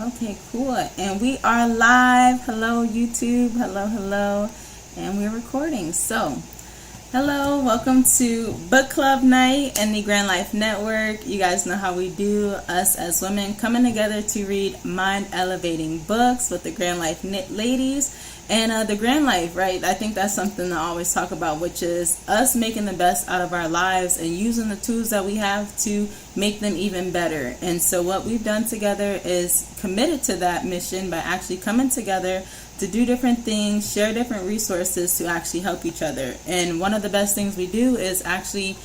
Okay, cool. And we are live. Hello, YouTube. Hello. And we're recording. So, hello, welcome to Book Club Night and the Grand Life Network. You guys know how we do, us as women coming together to read mind-elevating books with the Grand Life ladies. And the Grand Life, right? I think that's something to always talk about, which is us making the best out of our lives and using the tools that we have to make them even better. And so what we've done together is committed to that mission by actually coming together to do different things, share different resources to actually help each other. And one of the best things we do is actually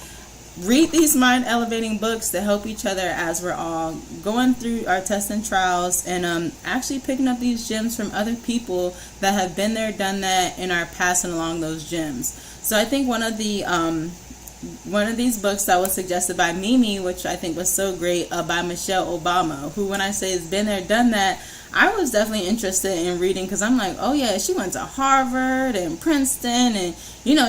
read these mind elevating books to help each other as we're all going through our tests and trials, and actually picking up these gems from other people that have been there, done that, and are passing along those gems. So I think one of these books that was suggested by Mimi, which I think was so great, by Michelle Obama, who, when I say has been there, done that, I was definitely interested in reading, because I'm like, oh yeah, she went to Harvard and Princeton, and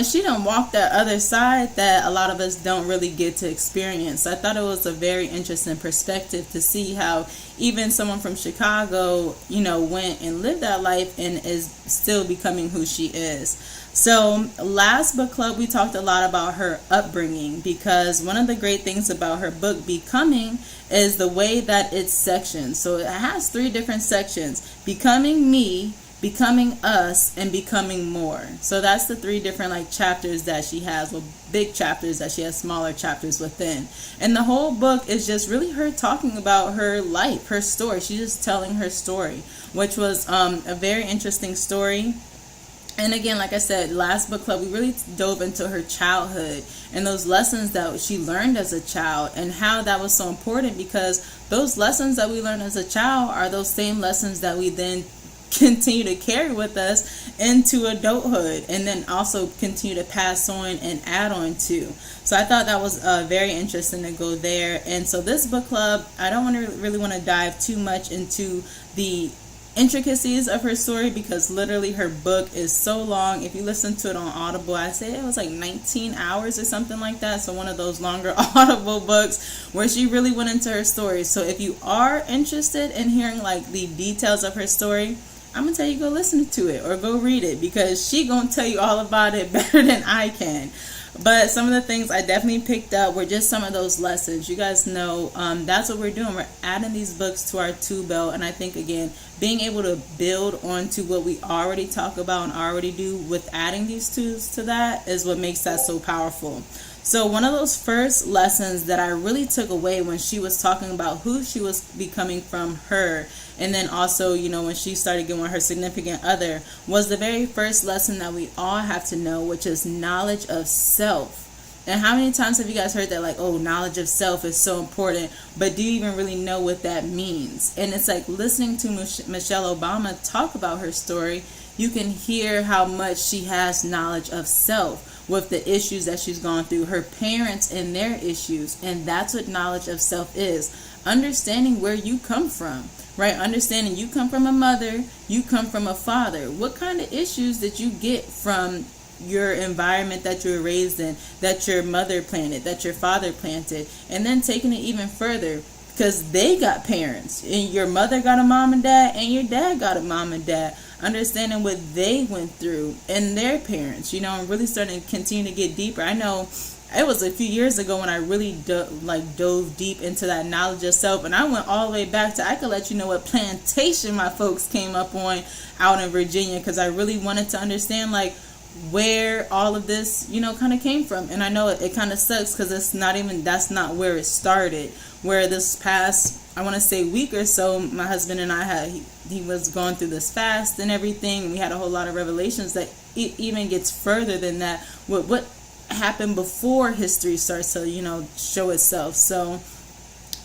she done walked that other side that a lot of us don't really get to experience. So I thought it was a very interesting perspective to see how even someone from Chicago, went and lived that life and is still becoming who she is. So last book club, we talked a lot about her upbringing, because one of the great things about her book Becoming is the way that it's sectioned. So it has 3 different sections: becoming me, becoming us, and becoming more. So that's the 3 different chapters that she has, well, big chapters that she has smaller chapters within. And the whole book is just really her talking about her life, her story. She's just telling her story, which was a very interesting story. And again, like I said, last book club, we really dove into her childhood and those lessons that she learned as a child, and how that was so important, because those lessons that we learned as a child are those same lessons that we then continue to carry with us into adulthood, and then also continue to pass on and add on to. So I thought that was very interesting to go there. And so this book club, I don't really want to dive too much into the intricacies of her story, because literally her book is so long. If you listen to it on Audible, I say it was like 19 hours or something like that. So one of those longer Audible books where she really went into her story. So if you are interested in hearing the details of her story, I'm gonna tell you, go listen to it or go read it, because she gonna tell you all about it better than I can. But some of the things I definitely picked up were just some of those lessons. You guys know that's what we're doing. We're adding these books to our tool belt. And I think, again, being able to build onto what we already talk about and already do with adding these tools to that is what makes that so powerful. So one of those first lessons that I really took away when she was talking about who she was becoming from her, and then also, when she started getting with her significant other, was the very first lesson that we all have to know, which is knowledge of self. And how many times have you guys heard that, knowledge of self is so important, but do you even really know what that means? And it's like listening to Michelle Obama talk about her story, you can hear how much she has knowledge of self with the issues that she's gone through, her parents and their issues. And that's what knowledge of self is. Understanding where you come from, right? Understanding you come from a mother, you come from a father. What kind of issues did you get from your environment that you were raised in, that your mother planted, that your father planted? And then taking it even further, because they got parents, and your mother got a mom and dad, and your dad got a mom and dad. Understanding what they went through and their parents, and really starting to continue to get deeper. I know it was a few years ago when I really dove deep into that knowledge of self, and I went all the way back to, I could let you know what plantation my folks came up on out in Virginia, because I really wanted to understand where all of this kind of came from. And I know it kind of sucks, because that's not where it started. Where this past, I want to say, week or so, my husband and I he was going through this fast and everything, and we had a whole lot of revelations that it even gets further than that, what happened before history starts to show itself. So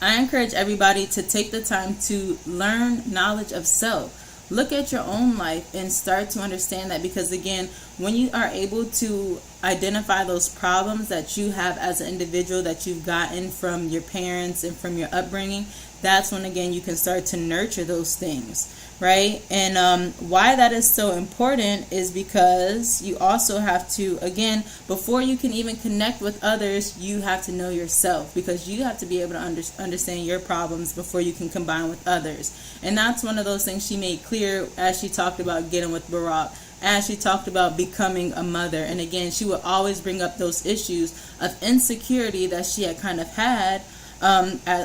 I encourage everybody to take the time to learn knowledge of self. Look at your own life and start to understand that, because again, when you are able to identify those problems that you have as an individual that you've gotten from your parents and from your upbringing, that's when, again, you can start to nurture those things, right? And why that is so important is because you also have to, again, before you can even connect with others, you have to know yourself, because you have to be able to understand your problems before you can combine with others. And that's one of those things she made clear as she talked about getting with Barack, as she talked about becoming a mother. And again, she would always bring up those issues of insecurity that she had kind of had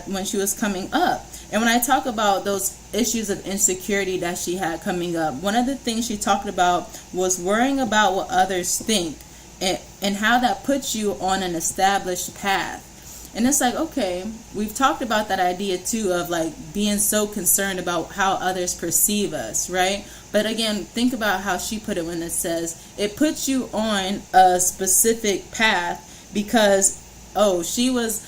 when she was coming up. And when I talk about those issues of insecurity that she had coming up, one of the things she talked about was worrying about what others think, and how that puts you on an established path. And it's like, okay, we've talked about that idea too of like being so concerned about how others perceive us, right? But again, think about how she put it when it says it puts you on a specific path, because she was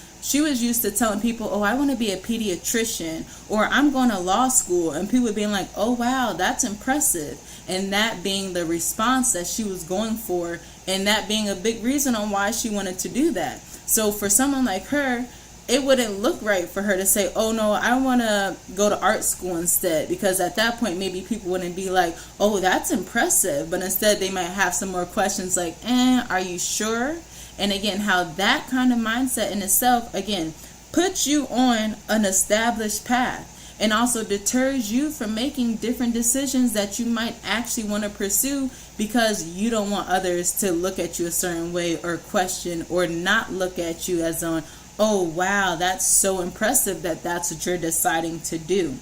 used to telling people, I want to be a pediatrician, or I'm going to law school, and people being like, oh wow, that's impressive, and that being the response that she was going for, and that being a big reason on why she wanted to do that. So for someone like her, it wouldn't look right for her to say, oh no, I want to go to art school instead, because at that point maybe people wouldn't be like, oh, that's impressive, but instead they might have some more questions like, are you sure? And again, how that kind of mindset in itself, again, puts you on an established path, and also deters you from making different decisions that you might actually want to pursue, because you don't want others to look at you a certain way, or question, or not look at you as on, oh wow, that's so impressive that that's what you're deciding to do.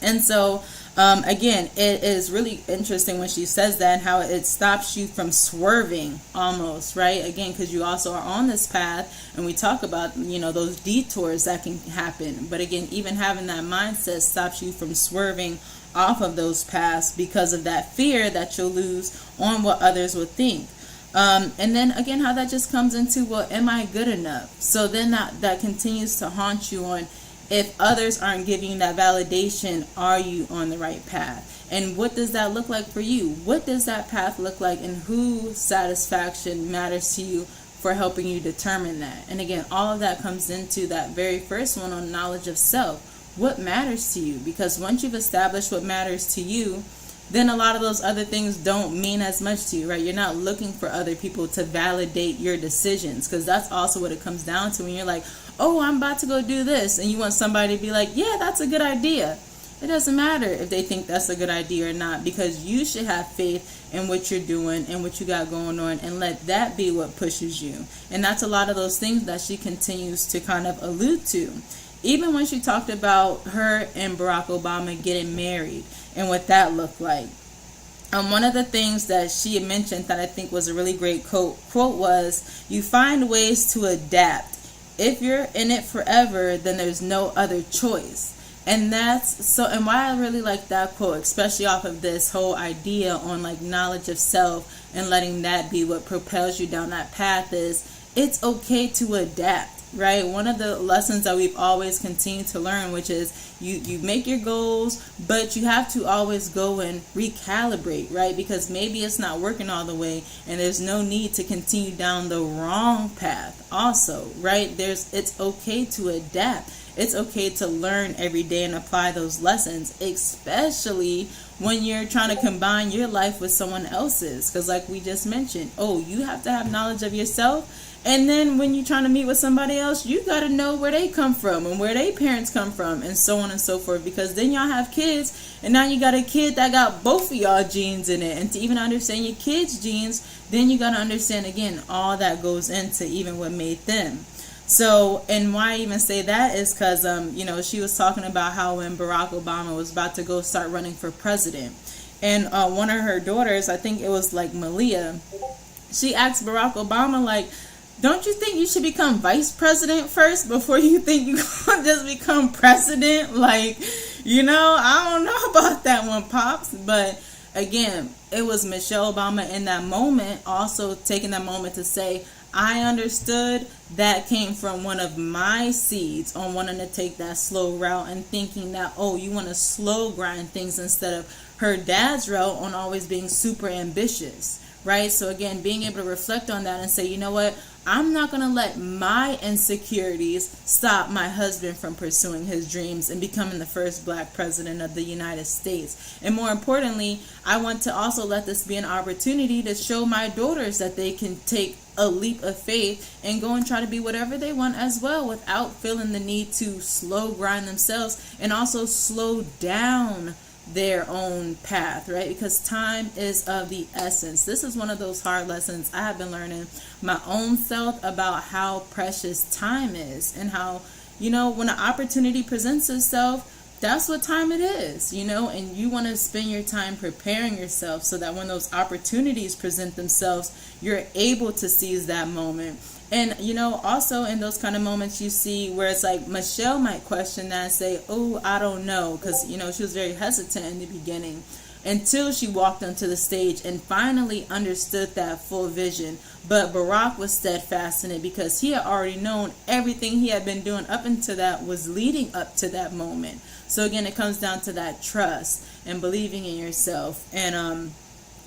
And so again, it is really interesting when she says that, and how it stops you from swerving almost, right? Again, because you also are on this path, and we talk about, those detours that can happen. But again, even having that mindset stops you from swerving off of those paths because of that fear that you'll lose on what others will think. And then again, how that just comes into, well, am I good enough? So then that continues to haunt you on, if others aren't giving you that validation, are you on the right path? And what does that look like for you? What does that path look like, and whose satisfaction matters to you for helping you determine that? And again, all of that comes into that very first one on knowledge of self. What matters to you? Because once you've established what matters to you, then a lot of those other things don't mean as much to you, right? You're not looking for other people to validate your decisions, because that's also what it comes down to when you're like, oh, I'm about to go do this, and you want somebody to be like, yeah, that's a good idea. It doesn't matter if they think that's a good idea or not, because you should have faith in what you're doing and what you got going on, and let that be what pushes you. And that's a lot of those things that she continues to kind of allude to. Even when she talked about her and Barack Obama getting married and what that looked like. One of the things that she had mentioned that I think was a really great quote was, you find ways to adapt. If you're in it forever, then there's no other choice. And that's so, and why I really like that quote, especially off of this whole idea on like knowledge of self and letting that be what propels you down that path, is it's okay to adapt. Right? One of the lessons that we've always continued to learn, which is you make your goals, but you have to always go and recalibrate, right? Because maybe it's not working all the way, and there's no need to continue down the wrong path also, right? It's okay to adapt. It's okay to learn every day and apply those lessons, especially when you're trying to combine your life with someone else's. Because like we just mentioned, you have to have knowledge of yourself. And then when you're trying to meet with somebody else, you got to know where they come from and where their parents come from, and so on and so forth. Because then y'all have kids, and now you got a kid that got both of y'all genes in it. And to even understand your kids' genes, then you got to understand, again, all that goes into even what made them. So, and why I even say that is because, she was talking about how when Barack Obama was about to go start running for president, and one of her daughters, I think it was like Malia, she asked Barack Obama, like, don't you think you should become vice president first before you think you can just become president? Like, I don't know about that one, Pops. But again, it was Michelle Obama in that moment also taking that moment to say, I understood that came from one of my seeds on wanting to take that slow route and thinking that, you want to slow grind things, instead of her dad's route on always being super ambitious. right? So again, being able to reflect on that and say, you know what, I'm not going to let my insecurities stop my husband from pursuing his dreams and becoming the first black president of the United States. And more importantly, I want to also let this be an opportunity to show my daughters that they can take a leap of faith and go and try to be whatever they want as well, without feeling the need to slow grind themselves and also slow down their own path, right? Because time is of the essence. This is one of those hard lessons I have been learning my own self about how precious time is, and how, when an opportunity presents itself, that's what time it is, and you want to spend your time preparing yourself so that when those opportunities present themselves, you're able to seize that moment. And, also in those kind of moments, you see where it's like Michelle might question that and say, oh, I don't know. Because, she was very hesitant in the beginning until she walked onto the stage and finally understood that full vision. But Barack was steadfast in it because he had already known everything he had been doing up until that was leading up to that moment. So again, it comes down to that trust and believing in yourself and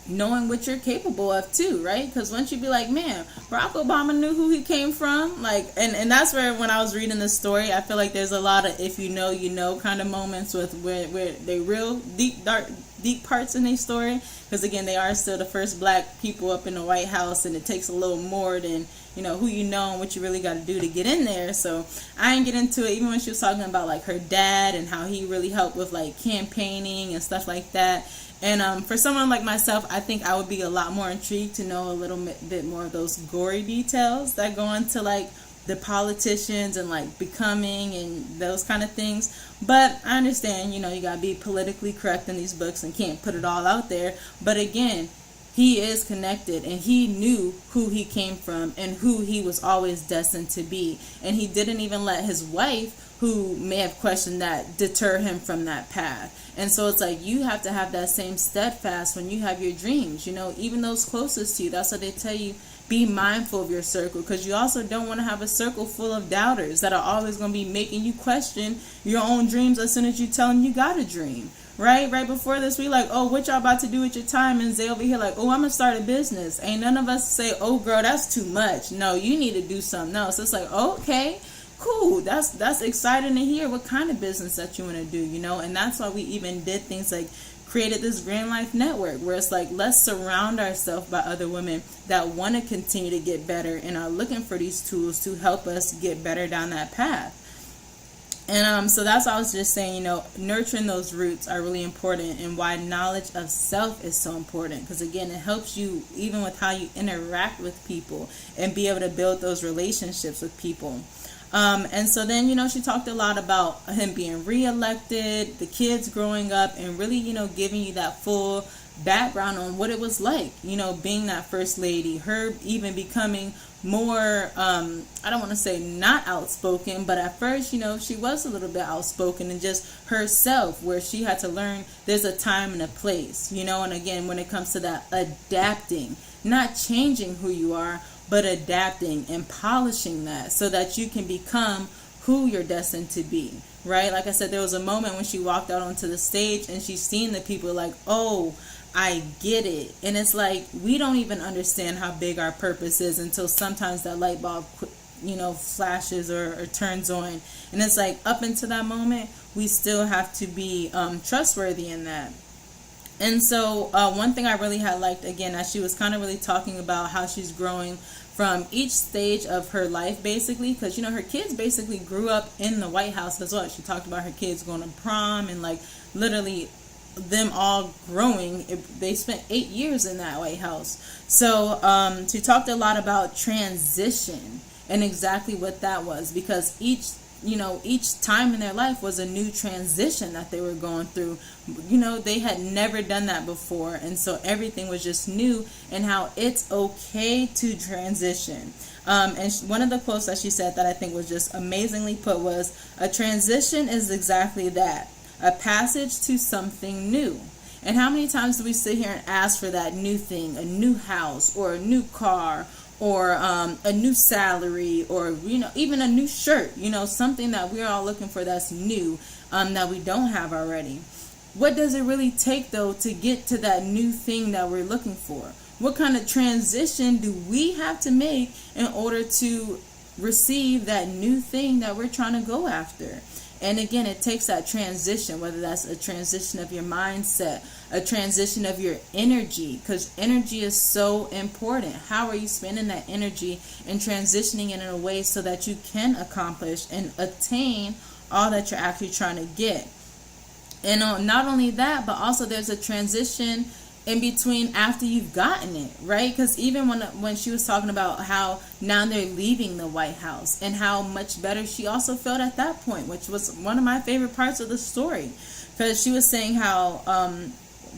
knowing what you're capable of too, right? Because once you be like, man, Barack Obama knew who he came from, like, and that's where when I was reading the story, I feel like there's a lot of if you know kind of moments with where they real deep parts in their story, because again, they are still the first black people up in the White House, and it takes a little more than who you know and what you really got to do to get in there. So I didn't get into it, even when she was talking about like her dad and how he really helped with like campaigning and stuff like that. And for someone like myself, I think I would be a lot more intrigued to know a little bit more of those gory details that go into like the politicians and like becoming and those kind of things. But I understand, you got to be politically correct in these books and can't put it all out there. But again, he is connected, and he knew who he came from and who he was always destined to be. And he didn't even let his wife, who may have questioned that, deter him from that path. And so it's like you have to have that same steadfast when you have your dreams, even those closest to you. That's what they tell you. Be mindful of your circle, because you also don't want to have a circle full of doubters that are always going to be making you question your own dreams as soon as you tell them you got a dream. Right before this, we like, oh, what y'all about to do with your time? And Zay over here like, oh, I'm gonna start a business. Ain't none of us say, oh, girl, that's too much. No, you need to do something else. It's like, okay, cool. That's exciting to hear what kind of business that you want to do, And that's why we even did things like created this Grand Life Network, where it's like, let's surround ourselves by other women that want to continue to get better and are looking for these tools to help us get better down that path. And so that's why I was just saying, nurturing those roots are really important, and why knowledge of self is so important. Because again, it helps you even with how you interact with people and be able to build those relationships with people. And so then, she talked a lot about him being reelected, the kids growing up, and really, giving you that full background on what it was like, being that first lady, her even becoming more, I don't want to say not outspoken, but at first, she was a little bit outspoken and just herself, where she had to learn there's a time and a place, and again, when it comes to that adapting, not changing who you are, but adapting and polishing that so that you can become who you're destined to be, right? Like I said, there was a moment when she walked out onto the stage and she's seen the people like, oh, I get it. And it's like, we don't even understand how big our purpose is until sometimes that light bulb, flashes or turns on. And it's like, up until that moment, we still have to be trustworthy in that. And so one thing I really had liked, again, as she was kind of really talking about how she's growing from each stage of her life, basically, because, her kids basically grew up in the White House as well. She talked about her kids going to prom and like literally them all growing. They spent 8 years in that White House. So she talked a lot about transition and exactly what that was, because each time in their life was a new transition that they were going through. They had never done that before, and so everything was just new, and how it's okay to transition. And one of the quotes that she said that I think was just amazingly put was, a transition is exactly that, a passage to something new. And how many times do we sit here and ask for that new thing, a new house or a new car, or a new salary, or even a new shirt, something that we're all looking for that's new, that we don't have already. What does it really take though to get to that new thing that we're looking for? What kind of transition do we have to make in order to receive that new thing that we're trying to go after? And again, it takes that transition, whether that's a transition of your mindset, a transition of your energy, because energy is so important. How are you spending that energy and transitioning it in a way so that you can accomplish and attain all that you're actually trying to get? And not only that, but also there's a transition in between after you've gotten it, right? Because even when she was talking about how now they're leaving the White House and how much better she also felt at that point, which was one of my favorite parts of the story, because she was saying how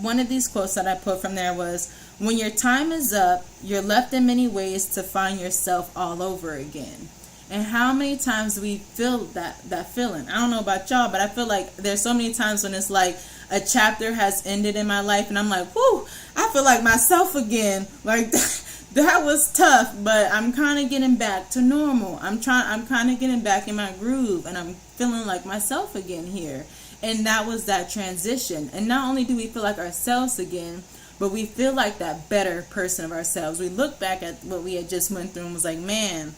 one of these quotes that I put from there was, when your time is up, you're left in many ways to find yourself all over again. And how many times do we feel that feeling? I don't know about y'all, but I feel like there's so many times when it's like a chapter has ended in my life and I'm like, whoo, I feel like myself again. Like that was tough, but I'm kind of getting back to normal. I'm kind of getting back in my groove and I'm feeling like myself again here. And that was that transition. And not only do we feel like ourselves again, but we feel like that better person of ourselves. We look back at what we had just went through and was like, man,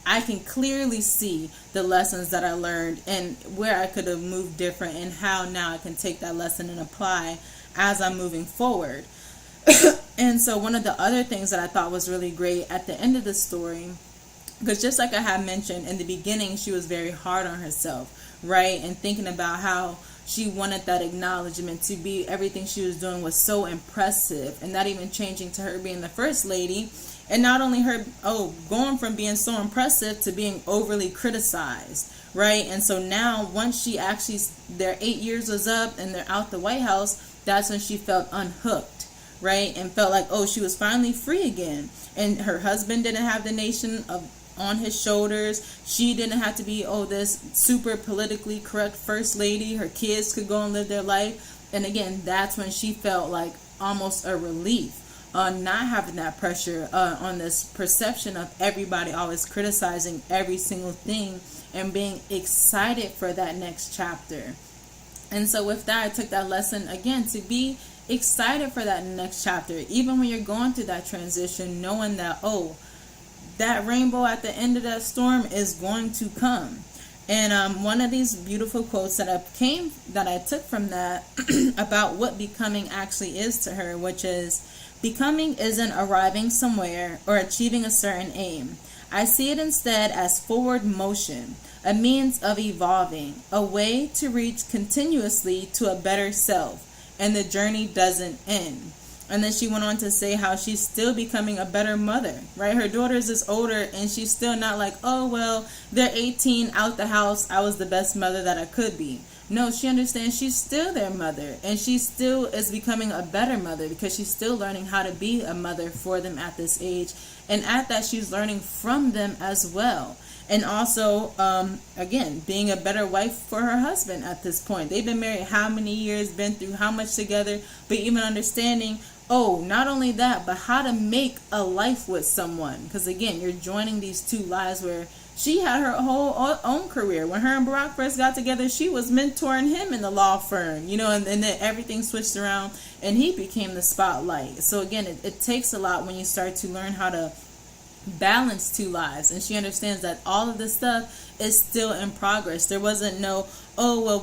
I can clearly see the lessons that I learned and where I could have moved different and how now I can take that lesson and apply as I'm moving forward. And so one of the other things that I thought was really great at the end of the story, because just like I had mentioned in the beginning, she was very hard on herself, right? And thinking about how she wanted that acknowledgement to be everything she was doing was so impressive, and not even changing to her being the first lady. And not only her, going from being so impressive to being overly criticized, right? And so now once she actually, their 8 years was up and they're out the White House, that's when she felt unhooked, right? And felt like, she was finally free again. And her husband didn't have the nation on his shoulders. She didn't have to be, this super politically correct first lady. Her kids could go and live their life. And again, that's when she felt like almost a relief. Not having that pressure on this perception of everybody always criticizing every single thing, and being excited for that next chapter. And so with that, I took that lesson again to be excited for that next chapter, even when you're going through that transition, knowing that that rainbow at the end of that storm is going to come. And one of these beautiful quotes that I took from that about what becoming actually is to her, which is, becoming isn't arriving somewhere or achieving a certain aim. I see it instead as forward motion, a means of evolving, a way to reach continuously to a better self, and the journey doesn't end. And then she went on to say how she's still becoming a better mother, right? Her daughters is older and she's still not like, they're 18 out the house, I was the best mother that I could be. No, she understands she's still their mother, and she still is becoming a better mother because she's still learning how to be a mother for them at this age. And at that, she's learning from them as well. And also, again, being a better wife for her husband at this point. They've been married how many years, been through how much together, but even understanding, not only that, but how to make a life with someone. Because again, you're joining these two lives where she had her whole own career. When her and Barack first got together, she was mentoring him in the law firm, and then everything switched around and he became the spotlight. So again, it takes a lot when you start to learn how to balance two lives. And she understands that all of this stuff is still in progress. There wasn't no,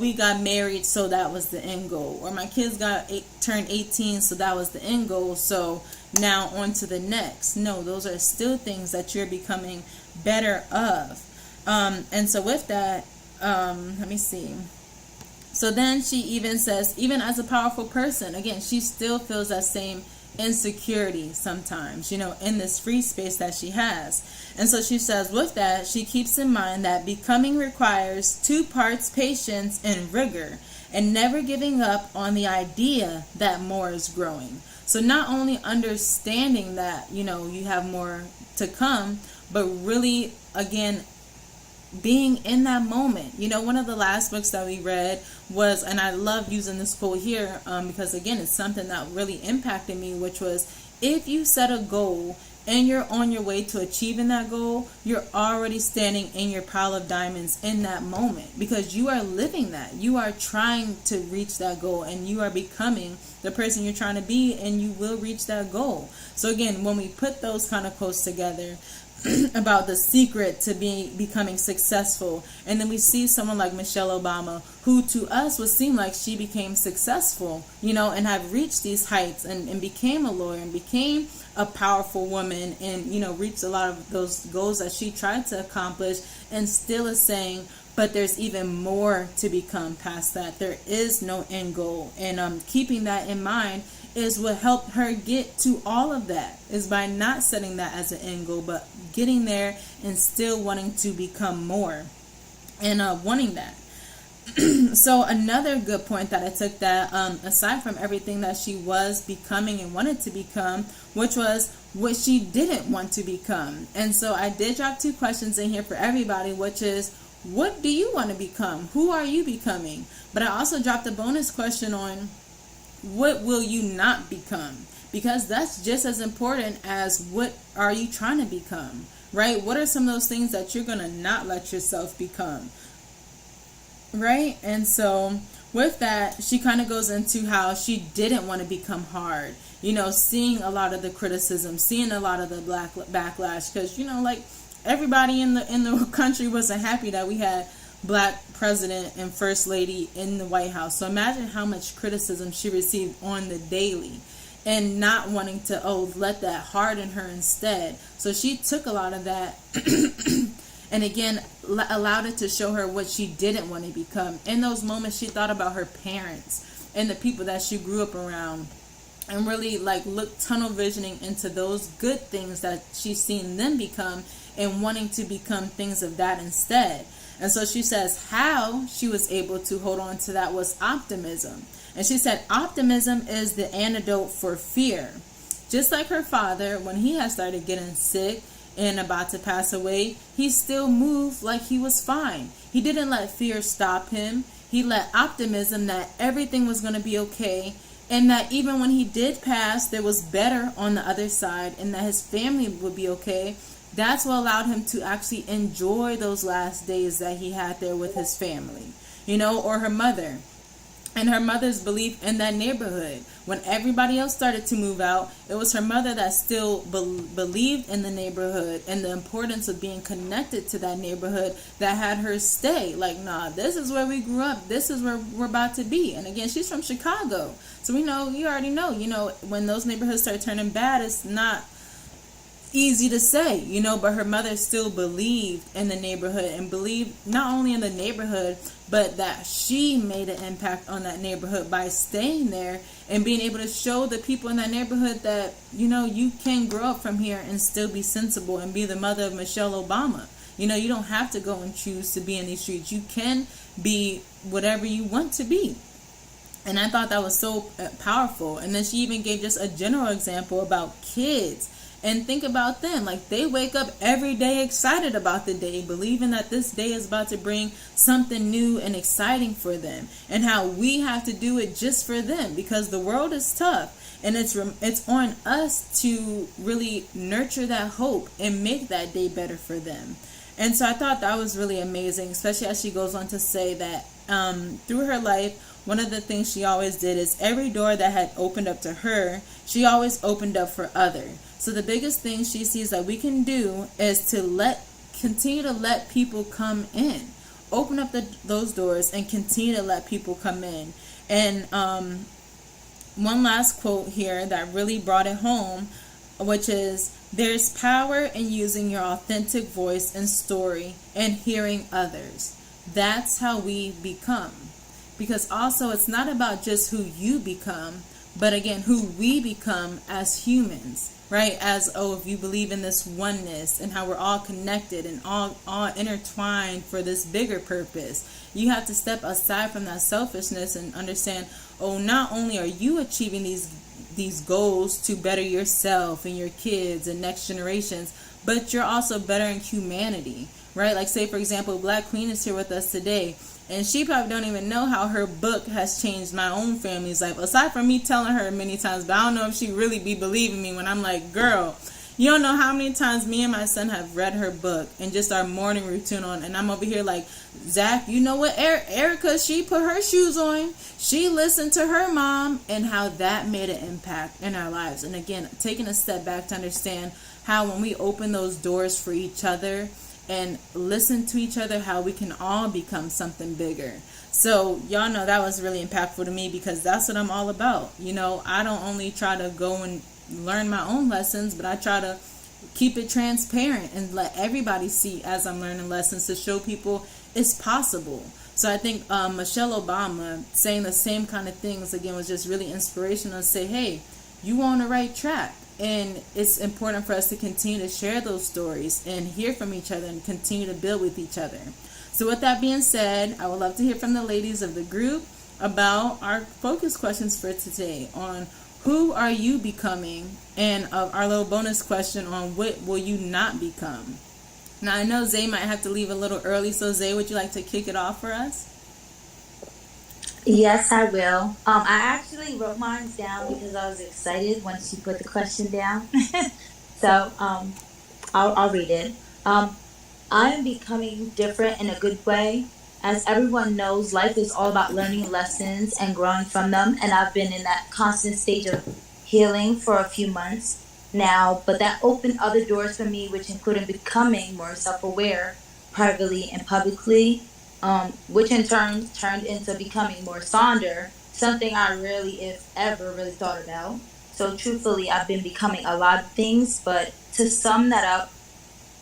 we got married, so that was the end goal. Or my kids turned 18, so that was the end goal. So now on to the next. No, those are still things that you're becoming better of. And so with that, let me see. So then she even says, even as a powerful person, again, she still feels that same insecurity sometimes, in this free space that she has. And so she says with that, she keeps in mind that becoming requires 2 parts patience and rigor, and never giving up on the idea that more is growing. So not only understanding that, you have more to come, but really, again, being in that moment. One of the last books that we read was, and I love using this quote here because again, it's something that really impacted me, which was, if you set a goal and you're on your way to achieving that goal, you're already standing in your pile of diamonds in that moment, because you are living that. You are trying to reach that goal, and you are becoming the person you're trying to be, and you will reach that goal. So again, when we put those kind of quotes together about the secret to becoming successful, and then we see someone like Michelle Obama, who to us would seem like she became successful, and have reached these heights and became a lawyer and became a powerful woman, and reached a lot of those goals that she tried to accomplish, and still is saying, but there's even more to become past that. There is no end goal. And keeping that in mind is what helped her get to all of that, is by not setting that as an end goal, but getting there and still wanting to become more and wanting that. So another good point that I took, that aside from everything that she was becoming and wanted to become, which was what she didn't want to become. And so I did drop 2 questions in here for everybody, which is, what do you want to become? Who are you becoming? But I also dropped a bonus question on, what will you not become? Because that's just as important as what are you trying to become, right? What are some of those things that you're going to not let yourself become, right? And so with that, she kind of goes into how she didn't want to become hard, seeing a lot of the criticism, seeing a lot of the backlash, because, like, everybody in the country wasn't happy that we had Black president and first lady in the White House. So imagine how much criticism she received on the daily, and not wanting to let that harden her instead. So she took a lot of that and again allowed it to show her what she didn't want to become. In those moments, she thought about her parents and the people that she grew up around, and really looked tunnel visioning into those good things that she's seen them become, and wanting to become things of that instead. And so she says how she was able to hold on to that was optimism. And she said optimism is the antidote for fear. Just like her father, when he had started getting sick and about to pass away, he still moved like he was fine. He didn't let fear stop him. He let optimism that everything was going to be okay, and that even when he did pass, there was better on the other side, and that his family would be okay. That's what allowed him to actually enjoy those last days that he had there with his family, or her mother. And her mother's belief in that neighborhood. When everybody else started to move out, it was her mother that still believed in the neighborhood and the importance of being connected to that neighborhood, that had her stay. Nah, this is where we grew up. This is where we're about to be. And again, she's from Chicago. So you already know, when those neighborhoods start turning bad, it's not easy to say, but her mother still believed in the neighborhood, and believed not only in the neighborhood, but that she made an impact on that neighborhood by staying there and being able to show the people in that neighborhood that, you can grow up from here and still be sensible and be the mother of Michelle Obama. You don't have to go and choose to be in these streets. You can be whatever you want to be. And I thought that was so powerful. And then she even gave just a general example about kids. And think about them. They wake up every day excited about the day, believing that this day is about to bring something new and exciting for them. And how we have to do it just for them, because the world is tough. And it's on us to really nurture that hope and make that day better for them. And so I thought that was really amazing, especially as she goes on to say that through her life, one of the things she always did is every door that had opened up to her, she always opened up for others. So the biggest thing she sees that we can do is to continue to let people come in. Open up those doors and continue to let people come in. And one last quote here that really brought it home, which is, there's power in using your authentic voice and story and hearing others. That's how we become. Because also, it's not about just who you become, but again, who we become as humans, right? As, if you believe in this oneness and how we're all connected and all intertwined for this bigger purpose, you have to step aside from that selfishness and understand, not only are you achieving these goals to better yourself and your kids and next generations, but you're also bettering humanity, right? Say, for example, Black Queen is here with us today. And she probably don't even know how her book has changed my own family's life. Aside from me telling her many times, but I don't know if she really be believing me when I'm like, girl, You don't know how many times me and my son have read her book and just our morning routine on, and I'm over here like, Zach, you know what, Erica, she put her shoes on, she listened to her mom, and how that made an impact in our lives. And again, taking a step back to understand how when we open those doors for each other and listen to each other, how we can all become something bigger. So y'all know that was really impactful to me, because that's what I'm all about. You know, I don't only try to go and learn my own lessons, but I try to keep it transparent and let everybody see as I'm learning lessons, to show people it's possible. So I think Michelle Obama saying the same kind of things again was just really inspirational to say, hey, you on the right track. And it's important for us to continue to share those stories and hear from each other and continue to build with each other. So with that being said, I would love to hear from the ladies of the group about our focus questions for today on who are you becoming, and our little bonus question on what will you not become. Now I know Zay might have to leave a little early, so Zay, would you like to kick it off for us? Yes, I will. I actually wrote mine down because I was excited once you put the question down. So I'll read it. I am becoming different in a good way. As everyone knows, life is all about learning lessons and growing from them. And I've been in that constant stage of healing for a few months now. But that opened other doors for me, which included becoming more self-aware privately and publicly, which in turn turned into becoming more sonder, something I rarely, if ever, really thought about. So truthfully, I've been becoming a lot of things, but to sum that up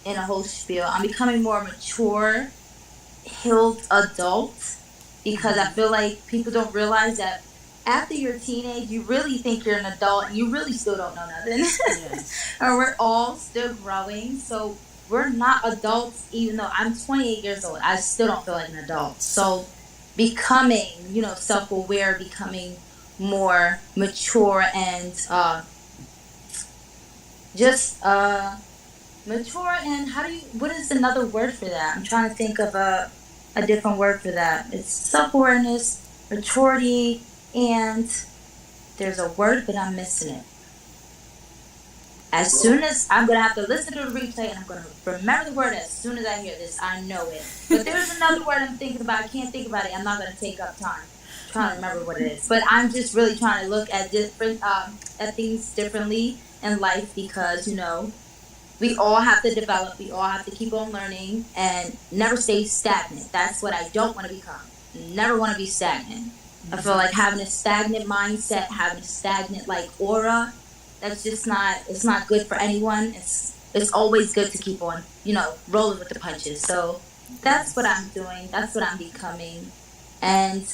in a whole spiel, I'm becoming more mature, healed adult, because I feel like people don't realize that after you're a teenage, you really think you're an adult, and you really still don't know nothing. Yes. And we're all still growing, so we're not adults. Even though I'm 28 years old, I still don't feel like an adult. So becoming, self-aware, becoming more mature, and mature, and what is another word for that? I'm trying to think of a different word for that. It's self-awareness, maturity, and there's a word, but I'm missing it. As soon as I'm going to have to listen to the replay, and I'm going to remember the word as soon as I hear this. I know it. But there's another word I'm thinking about. I can't think about it. I'm not going to take up time trying to remember what it is. But I'm just really trying to look at different at things differently in life, because, we all have to develop. We all have to keep on learning and never stay stagnant. That's what I don't want to become. Never want to be stagnant. I feel like having a stagnant mindset, having a stagnant aura, that's just it's not good for anyone. It's always good to keep on, rolling with the punches. So that's what I'm doing. That's what I'm becoming. And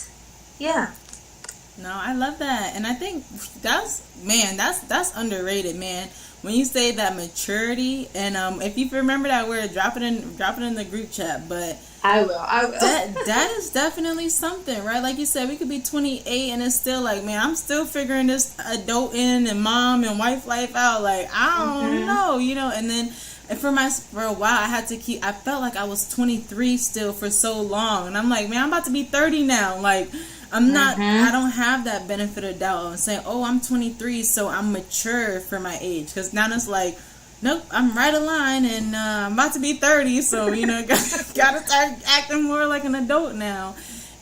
yeah. No, I love that. And I think that's underrated, man. When you say that maturity, and if you remember that word, drop it in the group chat. But I will. That is definitely something, right? Like you said, we could be 28 and it's still like, man, I'm still figuring this adulting and mom and wife life out. Like, I don't know, And then for a while, I felt like I was 23 still for so long, and I'm like, man, I'm about to be 30 now. Like, I'm not. I don't have that benefit of doubt. I'm saying, oh, I'm 23, so I'm mature for my age. Because now it's like, nope, I'm right in line, and I'm about to be 30, so gotta start acting more like an adult now.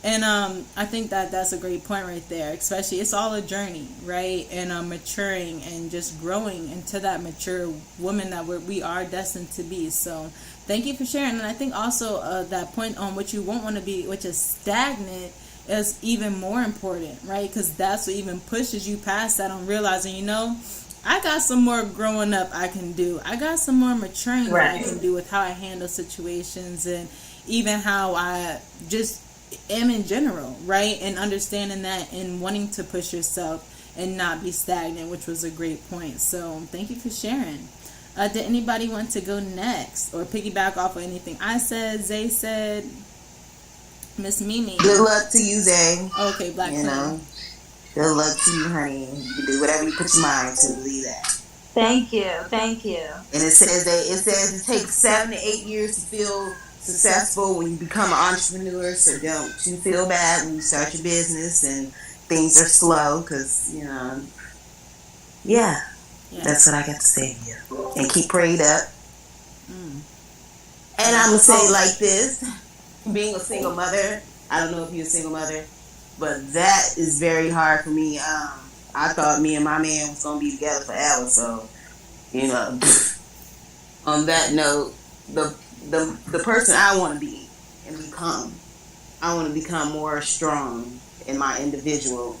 And I think that's a great point right there. Especially, it's all a journey, right? And maturing and just growing into that mature woman that we are destined to be. So thank you for sharing. And I think also that point on what you won't want to be, which is stagnant, is even more important, right? Because that's what even pushes you past that on realizing, I got some more growing up I can do. I got some more maturing that I can do with how I handle situations, and even how I just am in general, right? And understanding that and wanting to push yourself and not be stagnant, which was a great point. So thank you for sharing. Did anybody want to go next or piggyback off of anything I said, Zay said? Miss Mimi. Good luck to you, Zay. Okay, Black Queen. Good luck to you, honey. You can do whatever you put your mind to. Believe that. Thank you. And it says it takes 7 to 8 years to feel successful when you become an entrepreneur. So don't you feel bad when you start your business and things are slow, because yeah. Yeah. That's what I got to say to you. And keep prayed up. Mm. And I'm going to say it like this. Being a single mother, I don't know if you're a single mother, but that is very hard for me. I thought me and my man was going to be together forever. So, you know, on that note, the person I want to be and become, I want to become more strong in my individual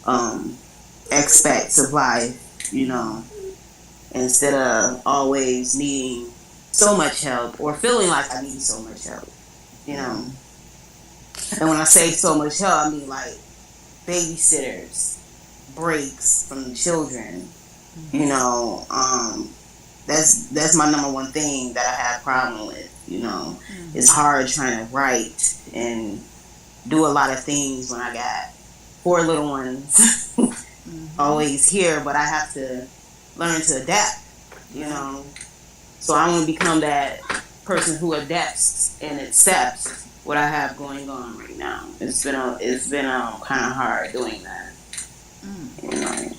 aspects of life, you know, instead of always needing so much help or feeling like I need so much help, you know. And when I say so much help, I mean like babysitters, breaks from the children, you know. That's my number one thing that I have a problem with, you know. It's hard trying to write and do a lot of things when I got 4 little ones always here, but I have to learn to adapt, you know. So I want to become that person who adapts and accepts what I have going on right now. It's been kind of hard doing that, you know.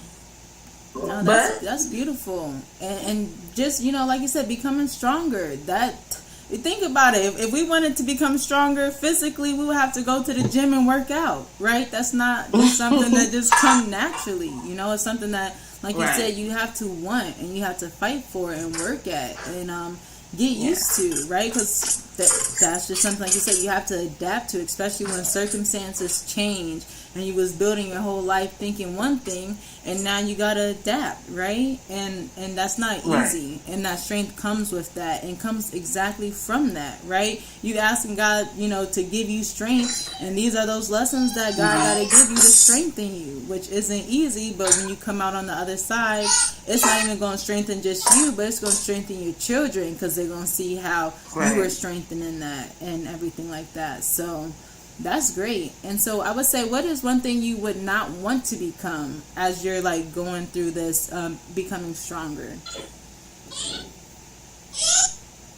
No, that's beautiful, and just, you know, like you said, becoming stronger. That, think about it. If we wanted to become stronger physically, we would have to go to the gym and work out, right? That's not just something that just comes naturally. You know, it's something that, like you said, you have to want and you have to fight for and work at and get used to, right? Because that's just something, like you said, you have to adapt to, especially when circumstances change and you was building your whole life thinking one thing and now you gotta adapt, right? And that's not easy, and that strength comes with that and comes exactly from that, right? You asking God, you know, to give you strength, and these are those lessons that God gotta give you to strengthen you, which isn't easy, but when you come out on the other side, it's not even going to strengthen just you, but it's going to strengthen your children, because they're going to see how you were strengthening that and everything like that. So that's great. And so I would say, what is one thing you would not want to become as you're like going through this becoming stronger?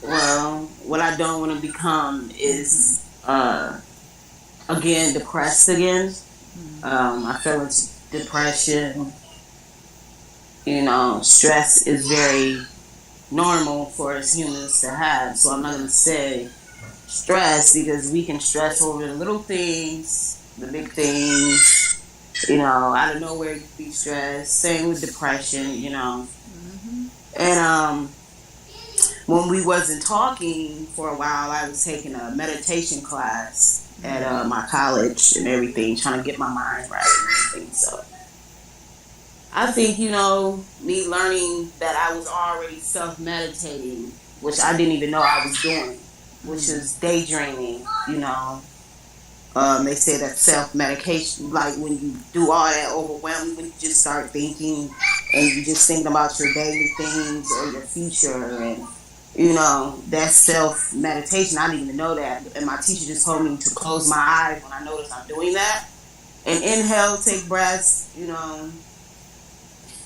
Well, what I don't want to become is again depressed again. I fell into depression. You know, stress is very normal for us humans to have, so I'm not going to say stress, because we can stress over the little things, the big things, you know, out of nowhere you can be stressed. Same with depression, you know. And when we wasn't talking for a while, I was taking a meditation class at my college and everything, trying to get my mind right and everything. So I think, you know, me learning that I was already self-meditating, which I didn't even know I was doing, which is daydreaming, you know. They say that self-medication, like when you do all that overwhelming, when you just start thinking and you just think about your daily things or your future, and, you know, that's self-meditation. I didn't even know that. And my teacher just told me to close my eyes when I notice I'm doing that. And inhale, take breaths, you know.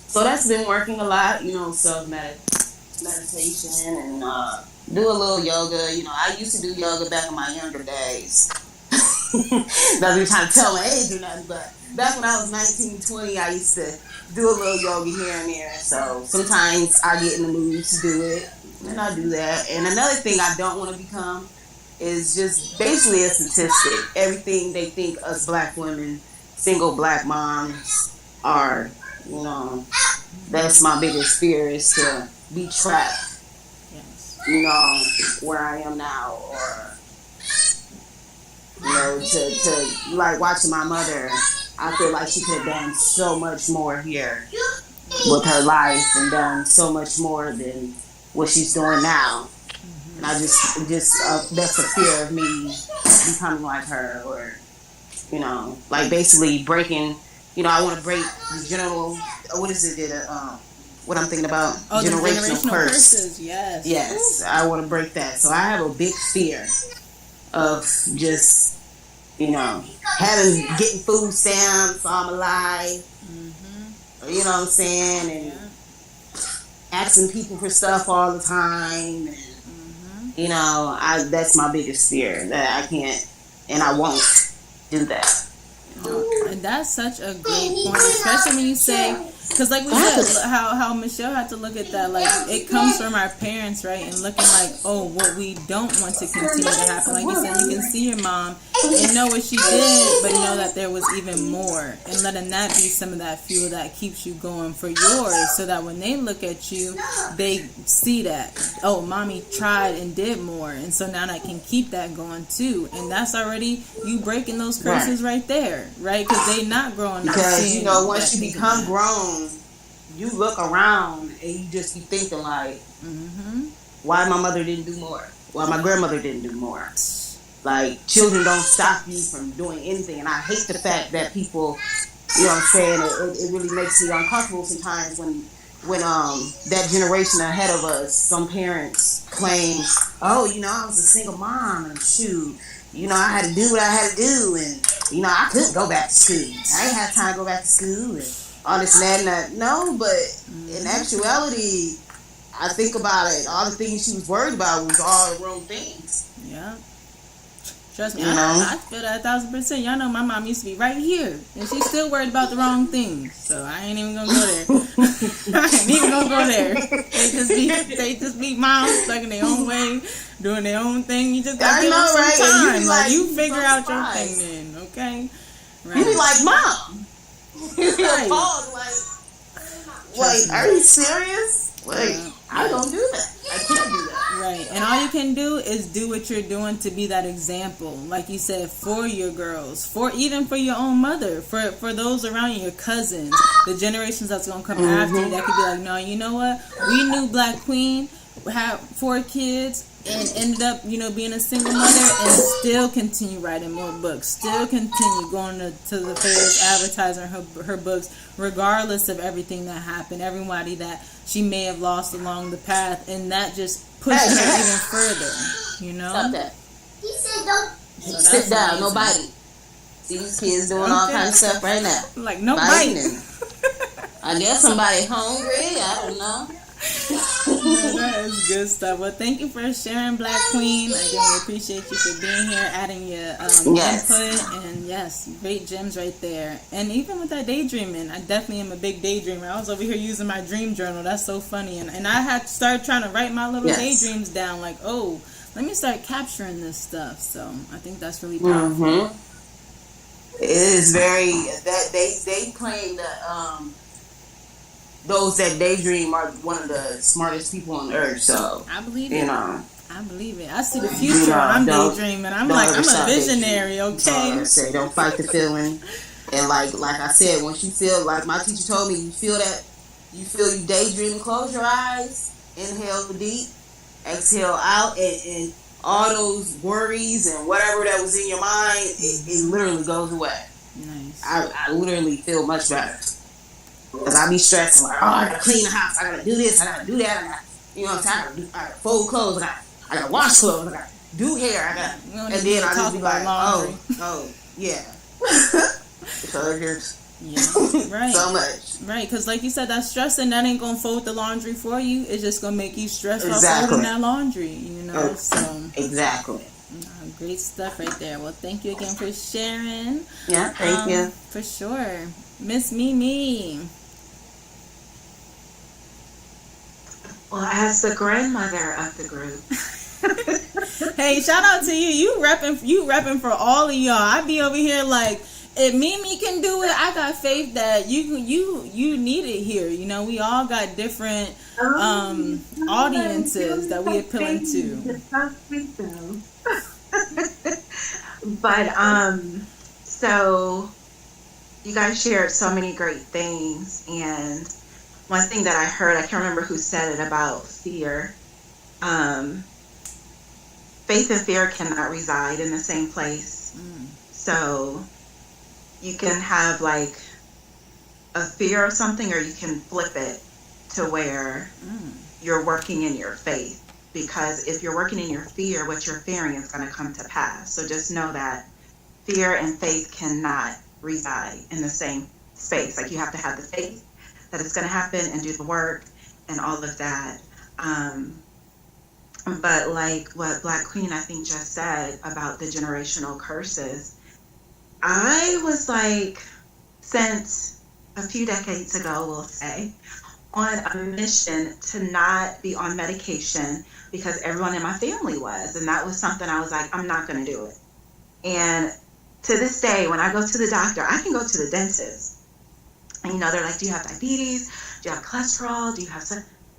So that's been working a lot, you know, self-meditation and do a little yoga. You know, I used to do yoga back in my younger days. Not even trying to tell my age or nothing, but back when I was 19, 20, I used to do a little yoga here and there. So sometimes I get in the mood to do it, and I do that. And another thing I don't want to become is just basically a statistic. Everything they think us black women, single black moms are, you know, that's my biggest fear, is to be trapped, you know, where I am now, or, you know, to like watching my mother. I feel like she could have done so much more here with her life and done so much more than what she's doing now. And I just that's a fear of me becoming like her, or, you know, like basically breaking. You know, I want to break the general. What is it? What I'm thinking about? Oh, generational curses. Yes. Yes, I want to break that. So I have a big fear of just, you know, getting food stamps all my life. You know what I'm saying? And asking people for stuff all the time. And, you know, that's my biggest fear, that I can't and I won't do that. And that's such a great point, especially when you say Because like we said, how Michelle had to look at that, like it comes from our parents, right? And looking like, oh, what we don't want to continue to happen. Like you said, you can see your mom and know what she did, but know that there was even more. And letting that be some of that fuel that keeps you going for yours, so that when they look at you, they see that, oh, mommy tried and did more. And so now I can keep that going too. And that's already you breaking those curses right there, right? Because they not growing up. Because, you know, once you become grown, you look around and you just be thinking like, why my mother didn't do more? Why my grandmother didn't do more? Like, children don't stop you from doing anything. And I hate the fact that people, you know what I'm saying, it really makes me uncomfortable sometimes when that generation ahead of us, some parents claim, oh, you know, I was a single mom and shoot, you know, I had to do what I had to do, and you know, I couldn't go back to school. I ain't have time to go back to school and all this and that and that. No, but in actuality, I think about it, all the things she was worried about was all the wrong things. Yeah. Trust me, I feel that 1,000%. Y'all know my mom used to be right here, and she's still worried about the wrong things. So I ain't even gonna go there. I ain't even gonna go there. They just be moms stuck in their own way, doing their own thing. You just gotta give them some time. Like you figure out your thing, then, okay? Right. You be like, Mom. Right. Wait, are you serious? Wait, I don't do that. I can't do that. Right, and all you can do is do what you're doing to be that example, like you said, for your girls, even for your own mother, for those around you, your cousins, the generations that's gonna come after you. That could be like, no, you know what? We knew Black Queen had 4 kids and ended up, you know, being a single mother, and still continue writing more books, still continue going to the fairs, advertising her books, regardless of everything that happened, everybody that she may have lost along the path, and that just pushes her even further, you know? Stop that. He said don't sit down, no biting. See these kids doing all kinds of stuff right now. Like, no biting. I guess somebody hungry, I don't know. That is good stuff. Well, thank you for sharing, Black Queen. Again, we appreciate you for being here, adding your input, and yes, great gems right there. And even with that daydreaming, I definitely am a big daydreamer. I was over here using my dream journal. That's so funny, and I had to start trying to write my little daydreams down. Like, oh, let me start capturing this stuff. So I think that's really powerful. It is very that they claim that those that daydream are one of the smartest people on earth. So I believe it. You know, I believe it. I see the future. I'm daydreaming. I'm like, I'm a visionary. Okay. Don't fight the feeling. And like I said, once you feel like my teacher told me, you feel you daydream, close your eyes, inhale deep, exhale out, and all those worries and whatever that was in your mind, it literally goes away. Nice. I literally feel much better. Because I be stressing, like, oh, I gotta clean the house, I gotta do this, I gotta do that, I gotta, you know what I'm saying, I gotta fold clothes, I gotta wash clothes, I gotta do hair, and then I just be like, oh, yeah. So it just, right. So much. Right, because like you said, that stressing, that ain't gonna fold the laundry for you, it's just gonna make you stress about folding that laundry, you know, so. Exactly. Great stuff right there. Well, thank you again for sharing. Yeah, thank you. For sure. Miss Mimi. Well, as the grandmother of the group. Hey, shout out to you. You repping for all of y'all. I be over here like, if Mimi can do it, I got faith that you need it here. You know, we all got different audiences that we appealing to. But so you guys shared so many great things, and one thing that I heard, I can't remember who said it, about fear. Faith and fear cannot reside in the same place. So you can have like a fear of something, or you can flip it to where you're working in your faith. Because if you're working in your fear, what you're fearing is going to come to pass. So just know that fear and faith cannot reside in the same space. Like, you have to have the faith that it's going to happen and do the work and all of that. But like what Black Queen, I think, just said about the generational curses, I was like, since a few decades ago, we'll say, on a mission to not be on medication because everyone in my family was. And that was something I was like, I'm not going to do it. And to this day, when I go to the doctor, I can go to the dentist. And, they're like, do you have diabetes? Do you have cholesterol? Do you have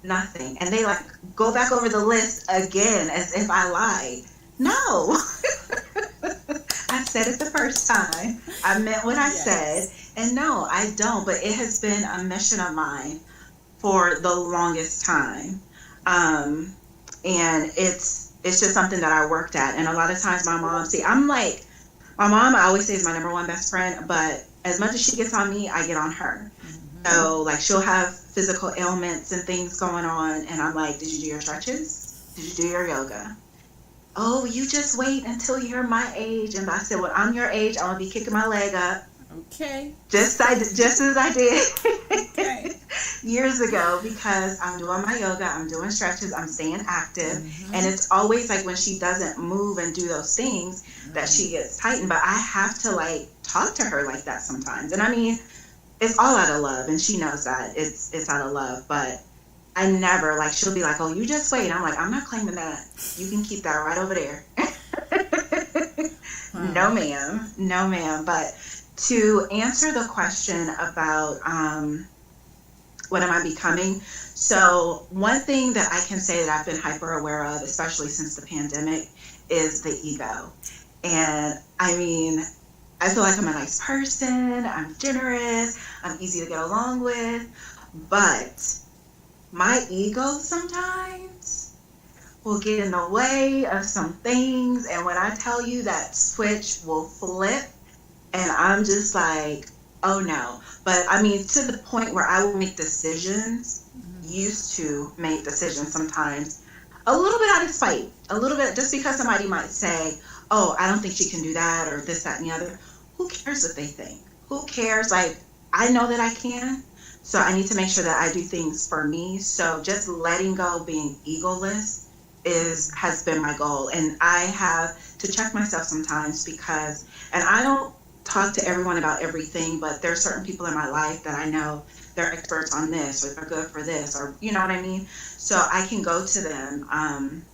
nothing? And they like go back over the list again as if I lied. No. I said it the first time. I meant what I said. And no, I don't. But it has been a mission of mine for the longest time. And it's just something that I worked at. And a lot of times my mom, my mom, I always say, is my number one best friend, but as much as she gets on me, I get on her. Mm-hmm. So like she'll have physical ailments and things going on, and I'm like, did you do your stretches? Did you do your yoga? Oh, you just wait until you're my age. And I said, well, I'm your age, I'm gonna be kicking my leg up. Okay. Just as I did Okay. years ago, because I'm doing my yoga, I'm doing stretches, I'm staying active. Mm-hmm. And it's always like when she doesn't move and do those things that she gets tightened. But I have to like talk to her like that sometimes. And I mean, it's all out of love, and she knows that it's out of love. But I never, like, she'll be like, oh, you just wait. I'm like, I'm not claiming that. You can keep that right over there. Wow. No ma'am. But to answer the question about what am I becoming? So one thing that I can say that I've been hyper aware of, especially since the pandemic, is the ego. And I mean, I feel like I'm a nice person, I'm generous, I'm easy to get along with, but my ego sometimes will get in the way of some things, and when I tell you that switch will flip, and I'm just like, oh no. But I mean, to the point where I will make decisions, used to make decisions sometimes, a little bit out of spite, a little bit, just because somebody might say, oh, I don't think she can do that, or this, that, and the other. Who cares what they think? Who cares? Like, I know that I can, so I need to make sure that I do things for me. So just letting go, being egoless has been my goal. And I have to check myself sometimes because, and I don't talk to everyone about everything, but there are certain people in my life that I know they're experts on this, or they're good for this, or you know what I mean? So I can go to them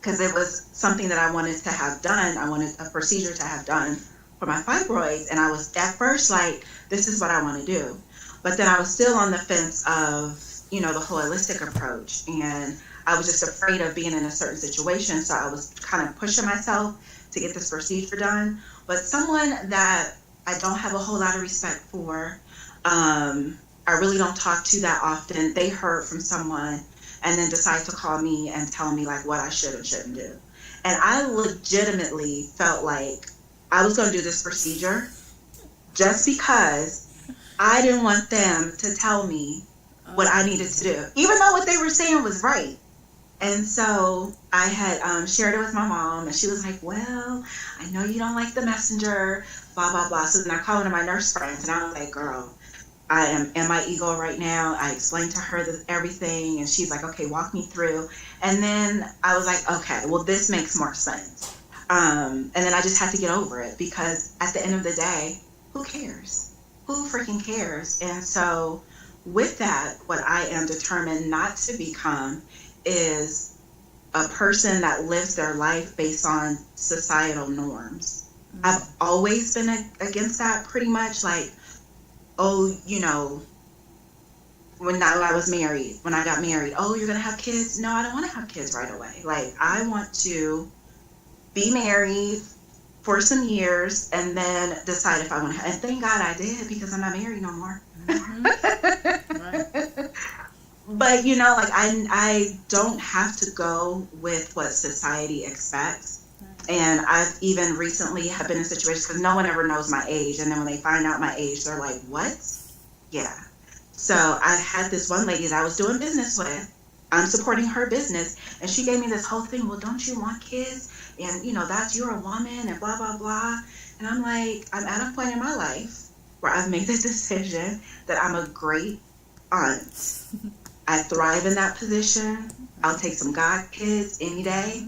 because it was something that I wanted to have done. I wanted a procedure to have done for my fibroids, and I was at first like, this is what I want to do. But then I was still on the fence of, the holistic approach, and I was just afraid of being in a certain situation, so I was kind of pushing myself to get this procedure done. But someone that I don't have a whole lot of respect for, I really don't talk to that often, they heard from someone and then decide to call me and tell me like what I should and shouldn't do. And I legitimately felt like I was going to do this procedure just because I didn't want them to tell me what I needed to do, even though what they were saying was right. And so I had shared it with my mom, and she was like, well, I know you don't like the messenger, blah, blah, blah. So then I called one of my nurse friends, and I was like, girl, I am in my ego right now. I explained to her everything, and she's like, okay, walk me through. And then I was like, okay, well, this makes more sense. And then I just had to get over it, because at the end of the day, who cares? Who freaking cares? And so with that, what I am determined not to become is a person that lives their life based on societal norms. Mm-hmm. I've always been against that, pretty much. Like, oh, when I was married, when I got married, oh, you're going to have kids? No, I don't want to have kids right away. Like, I want to be married for some years and then decide if I want to have. And thank God I did, because I'm not married no more. Mm-hmm. Right. But, like, I don't have to go with what society expects. And I've even recently have been in situations, because no one ever knows my age. And then when they find out my age, they're like, what? Yeah. So I had this one lady that I was doing business with. I'm supporting her business. And she gave me this whole thing. Well, don't you want kids? And, you're a woman and blah, blah, blah. And I'm like, I'm at a point in my life where I've made the decision that I'm a great aunt. I thrive in that position. I'll take some god kids any day.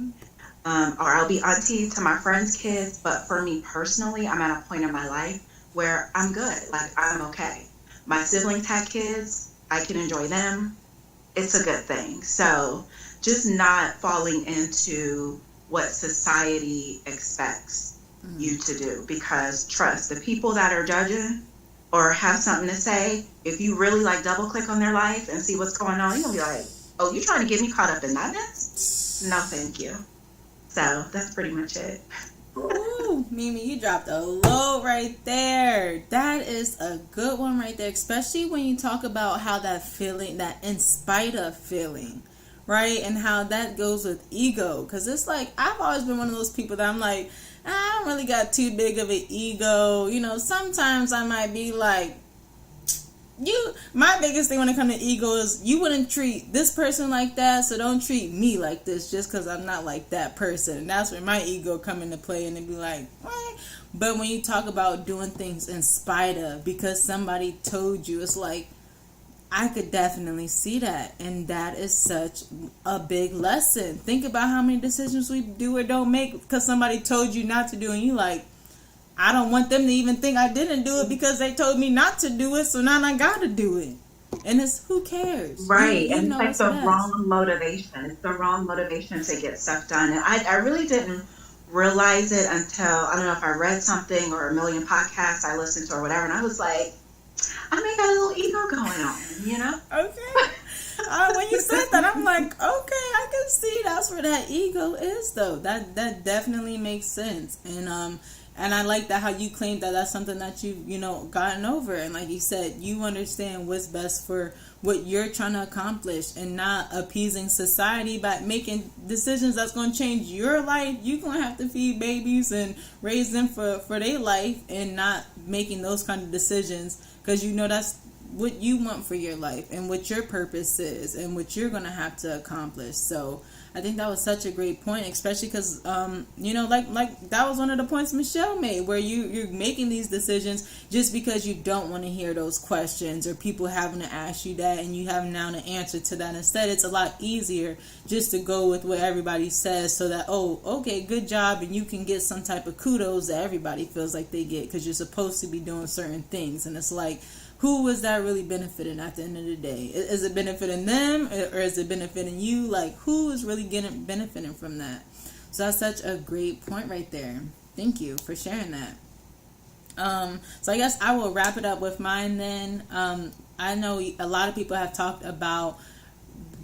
Or I'll be auntie to my friends' kids. But for me personally, I'm at a point in my life where I'm good. Like, I'm okay. my siblings had kids, I can enjoy them. It's a good thing. So just not falling into what society expects you to do. Because trust, the people that are judging or have something to say, if you really like double click on their life and see what's going on, you're gonna be like, oh, you trying to get me caught up in that mess? No, thank you. So that's pretty much it. Ooh, Mimi, you dropped a load right there. That is a good one right there, especially when you talk about how that feeling, that in spite of feeling, right? And how that goes with ego. Because it's like, I've always been one of those people that I'm like, I don't really got too big of an ego. You know, sometimes I might be like, my biggest thing when it comes to ego is you wouldn't treat this person like that, so don't treat me like this just because I'm not like that person. And that's where my ego come into play, and it'd be like, what? But when you talk about doing things in spite of, because somebody told you, it's like, I could definitely see that. And that is such a big lesson. Think about how many decisions we do or don't make because somebody told you not to do, and you like, I don't want them to even think I didn't do it because they told me not to do it, so now I gotta do it. And it's, who cares? Right. You and know it's like the best. wrong motivation. It's the wrong motivation to get stuff done. And I really didn't realize it until, I don't know if I read something or a million podcasts I listened to or whatever, and I was like, I may got a little ego going on, you know? Okay. When you said that, I'm like, okay, I can see that's where that ego is, though. That definitely makes sense. And I like that how you claimed that that's something that you've, gotten over. And like you said, you understand what's best for what you're trying to accomplish and not appeasing society by making decisions that's going to change your life. You're going to have to feed babies and raise them for their life, and not making those kind of decisions because that's what you want for your life and what your purpose is and what you're going to have to accomplish. So I think that was such a great point, especially because, like that was one of the points Michelle made, where you're making these decisions just because you don't want to hear those questions or people having to ask you that, and you have now an answer to that. Instead, it's a lot easier just to go with what everybody says, so that, oh, okay, good job, and you can get some type of kudos that everybody feels like they get because you're supposed to be doing certain things. And it's like, who is that really benefiting at the end of the day? Is it benefiting them, or is it benefiting you? Like, who is really benefiting from that? So that's such a great point right there. Thank you for sharing that. So I guess I will wrap it up with mine then. I know a lot of people have talked about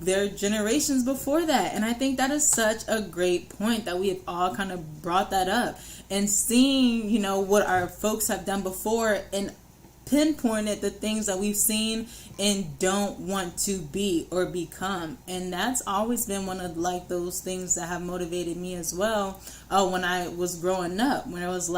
their generations before that, and I think that is such a great point that we have all kind of brought that up, and seeing, what our folks have done before, and pinpointed the things that we've seen and don't want to be or become. And that's always been one of like those things that have motivated me as well. When I was growing up, when I was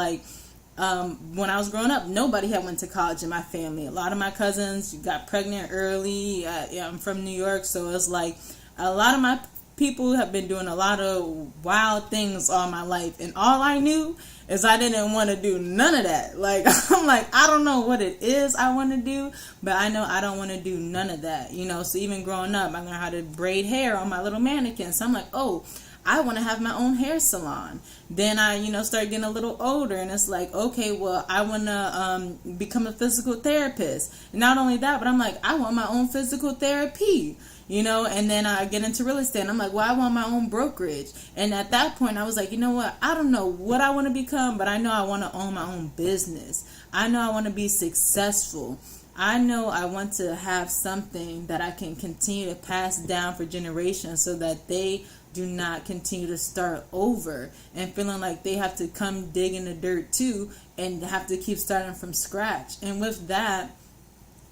growing up, nobody had went to college in my family. A lot of my cousins got pregnant early. I'm from New York, so it's like a lot of my people have been doing a lot of wild things all my life, and all I knew is I didn't want to do none of that. Like, I'm like, I don't know what it is I want to do, but I know I don't want to do none of that, so even growing up, I learned how to braid hair on my little mannequin. So I'm like, oh, I want to have my own hair salon. Then I, start getting a little older, and it's like, okay, well, I want to become a physical therapist. And not only that, but I'm like, I want my own physical therapy. And then I get into real estate, and I'm like, well, I want my own brokerage. And at that point, I was like, you know what? I don't know what I want to become, but I know I want to own my own business. I know I want to be successful. I know I want to have something that I can continue to pass down for generations, so that they do not continue to start over and feeling like they have to come dig in the dirt too and have to keep starting from scratch. And with that,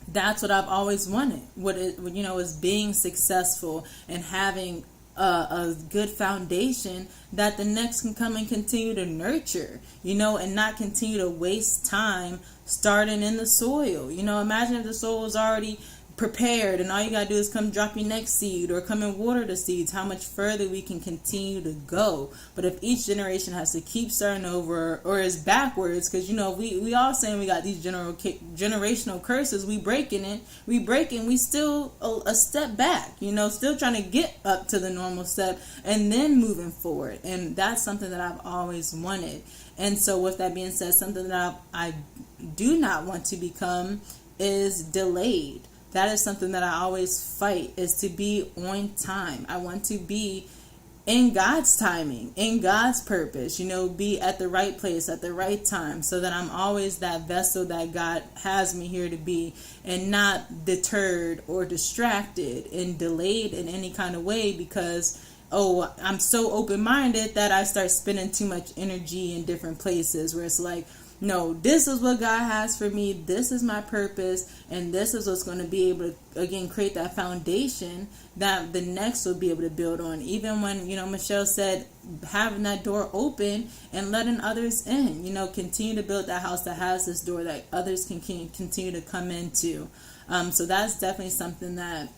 that's what I've always wanted. Is being successful and having a good foundation that the next can come and continue to nurture, and not continue to waste time starting in the soil. Imagine if the soil was already prepared and all you gotta do is come drop your next seed or come and water the seeds, how much further we can continue to go. But if each generation has to keep starting over or is backwards, because we all saying we got these generational curses, we we still a step back, still trying to get up to the normal step and then moving forward. And that's something that I've always wanted. And so with that being said, something that I do not want to become is delayed. That is something that I always fight, is to be on time. I want to be in God's timing, in God's purpose, be at the right place at the right time, so that I'm always that vessel that God has me here to be, and not deterred or distracted and delayed in any kind of way because, I'm so open-minded that I start spending too much energy in different places where it's like, no, this is what God has for me. This is my purpose. And this is what's going to be able to, again, create that foundation that the next will be able to build on. Even when, Michelle said, having that door open and letting others in, continue to build that house that has this door that others can continue to come into. So that's definitely something that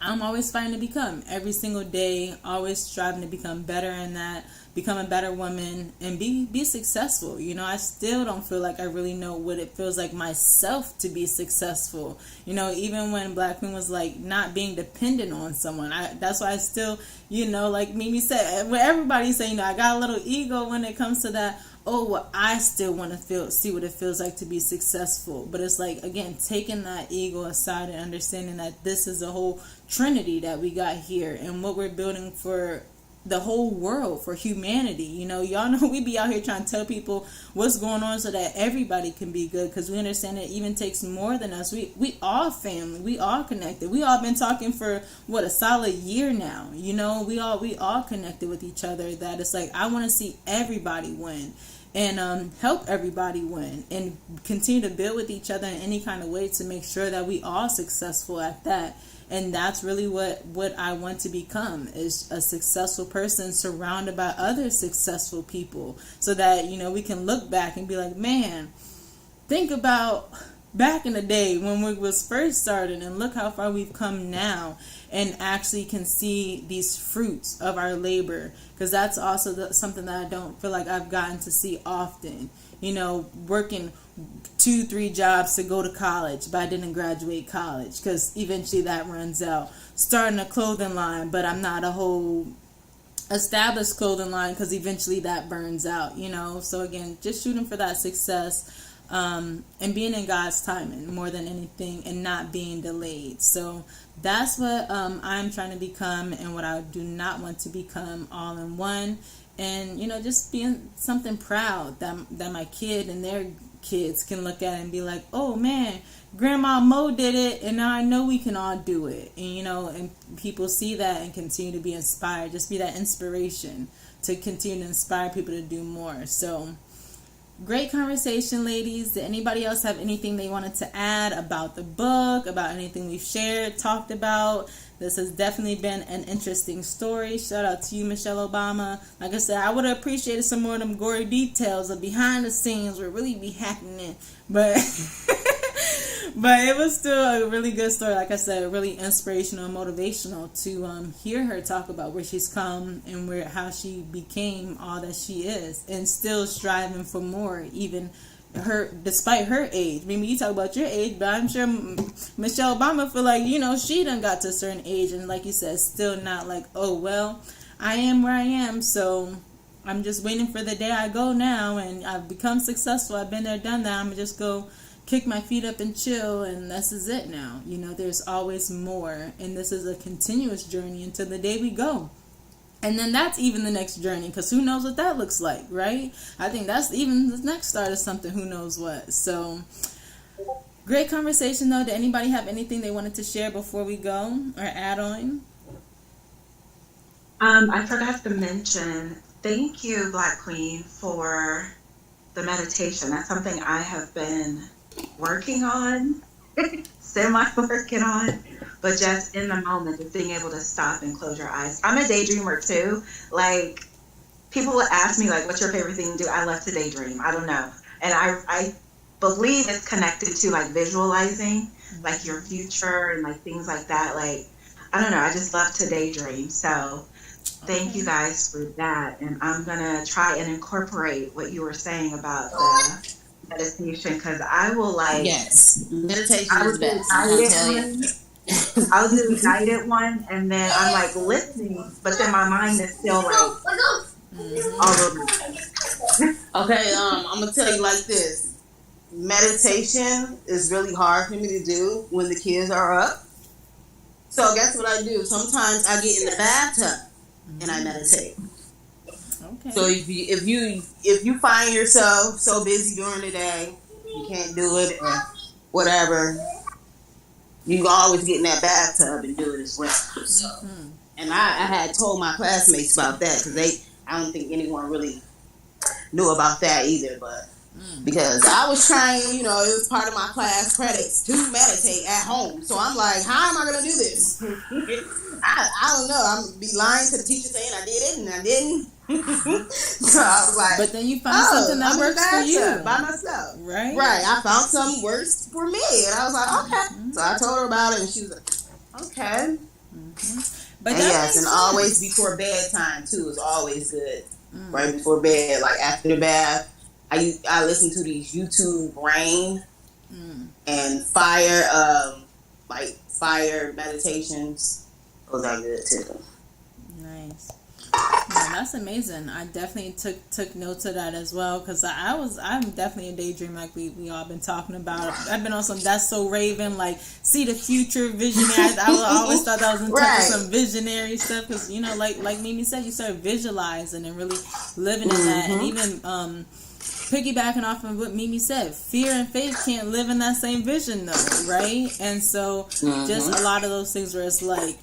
I'm always fighting to become every single day, always striving to become better in that, become a better woman, and be successful. I still don't feel like I really know what it feels like myself to be successful. Even when Black Queen was like not being dependent on someone, that's why I still, like Mimi said, when everybody say, I got a little ego when it comes to that. I still want to see what it feels like to be successful. But it's like, again, taking that ego aside and understanding that this is a whole trinity that we got here and what we're building for the whole world, for humanity. Y'all know we be out here trying to tell people what's going on so that everybody can be good, because we understand it even takes more than us. We all family, we all connected. We all been talking for a solid year now. We all connected with each other. That it's like, I want to see everybody win and help everybody win and continue to build with each other in any kind of way to make sure that we are successful at that. And that's really what I want to become, is a successful person surrounded by other successful people, so that, we can look back and be like, man, think about back in the day when we was first starting, and look how far we've come now, and actually can see these fruits of our labor. Because that's also something that I don't feel like I've gotten to see often. Working 2-3 jobs to go to college, but I didn't graduate college because eventually that runs out. Starting a clothing line, but I'm not a whole established clothing line because eventually that burns out. So again, just shooting for that success, and being in God's timing more than anything, and not being delayed. So that's what I'm trying to become, and what I do not want to become, all in one. And just being something proud that my kid and their kids can look at it and be like, oh man, Grandma Mo did it, and now I know we can all do it. And and people see that and continue to be inspired. Just be that inspiration to continue to inspire people to do more. So great conversation, ladies. Did anybody else have anything they wanted to add about the book, about anything we've shared, talked about? This has definitely been an interesting story. Shout out to you, Michelle Obama. Like I said, I would have appreciated some more of them gory details of behind the scenes where really be happening. But but it was still a really good story. Like I said, really inspirational and motivational to hear her talk about where she's come and how she became all that she is, and still striving for more, even despite her age. I mean, you talk about your age, but I'm sure Michelle Obama feel like, she done got to a certain age, and like you said, still not like, oh, well, I am where I am, so I'm just waiting for the day I go now, and I've become successful. I've been there, done that. I'm just go kick my feet up and chill, and this is it now. There's always more, and this is a continuous journey until the day we go. And then that's even the next journey, because who knows what that looks like, right? I think that's even the next start of something, who knows what. So, great conversation, though. Did anybody have anything they wanted to share before we go or add on? I forgot to mention, thank you, Black Queen, for the meditation. That's something I have been working on, semi-working on. But just in the moment, just being able to stop and close your eyes. I'm a daydreamer too. Like, people would ask me, like, what's your favorite thing to do? I love to daydream. I don't know. And I believe it's connected to, like, visualizing, like, your future and, like, things like that. Like, I don't know. I just love to daydream. So thank you guys for that. And I'm going to try and incorporate what you were saying about the meditation, because I will, like... Yes. Meditation is best. I'll tell you. I'll do a guided one, and then I'm like listening, but then my mind is still like all over. Okay, I'm gonna tell you like this. meditation is really hard for me to do when the kids are up. So guess what I do? Sometimes I get in the bathtub and I meditate. Okay. So if you find yourself so busy during the day, you can't do it or whatever, you can always get in that bathtub and do it as well. So, and I had told my classmates about that because I don't think anyone really knew about that either, but because I was trying, it was part of my class credits to meditate at home. So I'm like, how am I going to do this? I don't know. I'm going to be lying to the teacher saying I did it and I didn't. So I was like, but then you found something that works for you. By myself. Right. Right. I found something works for me. And I was like, okay. So I told her about it and she was like, okay. But and yes, and always before bedtime too is always good. Right before bed, like after the bath. I listen to these YouTube rain and fire meditations. Those are good too. Nice. Yeah, that's amazing. I definitely took notes of that as well because I'm definitely a daydream like we all been talking about. I've been on some That's So Raven, like see the future visionary. I always thought that was in touch with some visionary stuff because like Mimi said, you start visualizing and really living in that, and even piggybacking off of what Mimi said, fear and faith can't live in that same vision though, right? And so just a lot of those things where it's like,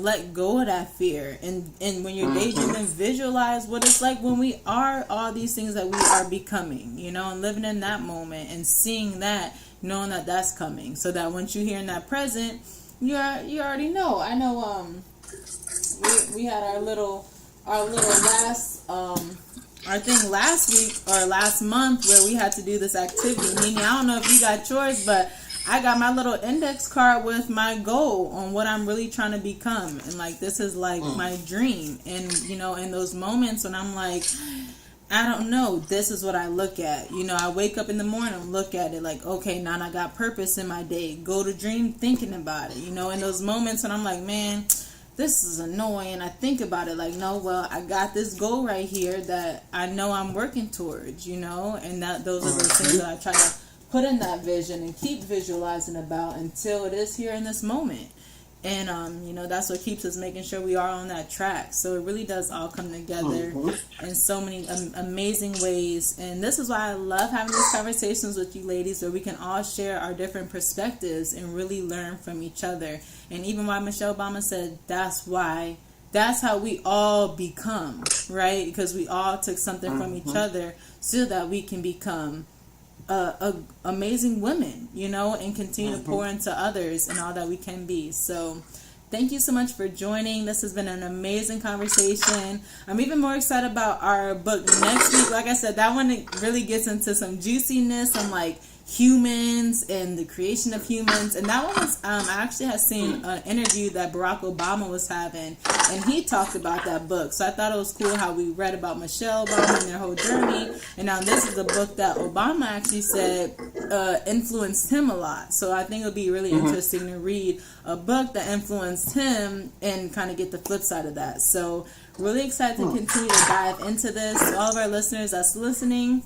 let go of that fear and when you're daydreaming, visualize what it's like when we are all these things that we are becoming, and living in that moment and seeing that, knowing that that's coming, so that once you're here in that present, you already know. I know we had our little last our thing last week or last month where we had to do this activity. Meaning, I don't know if you got yours, but I got my little index card with my goal on what I'm really trying to become. And like, this is like my dream. And, in those moments when I'm like, I don't know, this is what I look at. I wake up in the morning and look at it like, okay, now I got purpose in my day. Go to dream thinking about it. In those moments when I'm like, man, this is annoying. I think about it like, no, well, I got this goal right here that I know I'm working towards, and that those are the things that I try to put in that vision and keep visualizing about until it is here in this moment. And, that's what keeps us making sure we are on that track. So it really does all come together in so many amazing ways. And this is why I love having these conversations with you ladies where we can all share our different perspectives and really learn from each other. And even why Michelle Obama said that's how we all become, right? Because we all took something from each other so that we can become amazing women, and continue to pour into others and all that we can be. So thank you so much for joining. This has been an amazing conversation. I'm even more excited about our book next week. Like I said, that one really gets into some juiciness and like humans and the creation of humans, and that one was I actually had seen an interview that Barack Obama was having, and he talked about that book. So I thought it was cool how we read about Michelle Obama and their whole journey, and now this is a book that Obama actually said influenced him a lot. So I think it'll be really interesting to read a book that influenced him and kind of get the flip side of that. So really excited to continue to dive into this. So all of our listeners that's listening,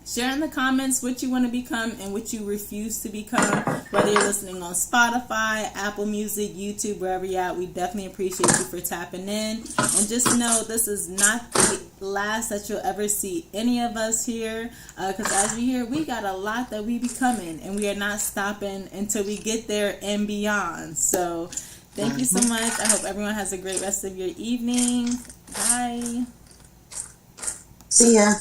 share in the comments what you want to become and what you refuse to become, whether you're listening on Spotify, Apple Music, YouTube, wherever you're at. We definitely appreciate you for tapping in. And just know this is not the last that you'll ever see any of us here, because as you hear, we got a lot that we becoming, and we are not stopping until we get there and beyond. So thank you so much. I hope everyone has a great rest of your evening. Bye. See ya.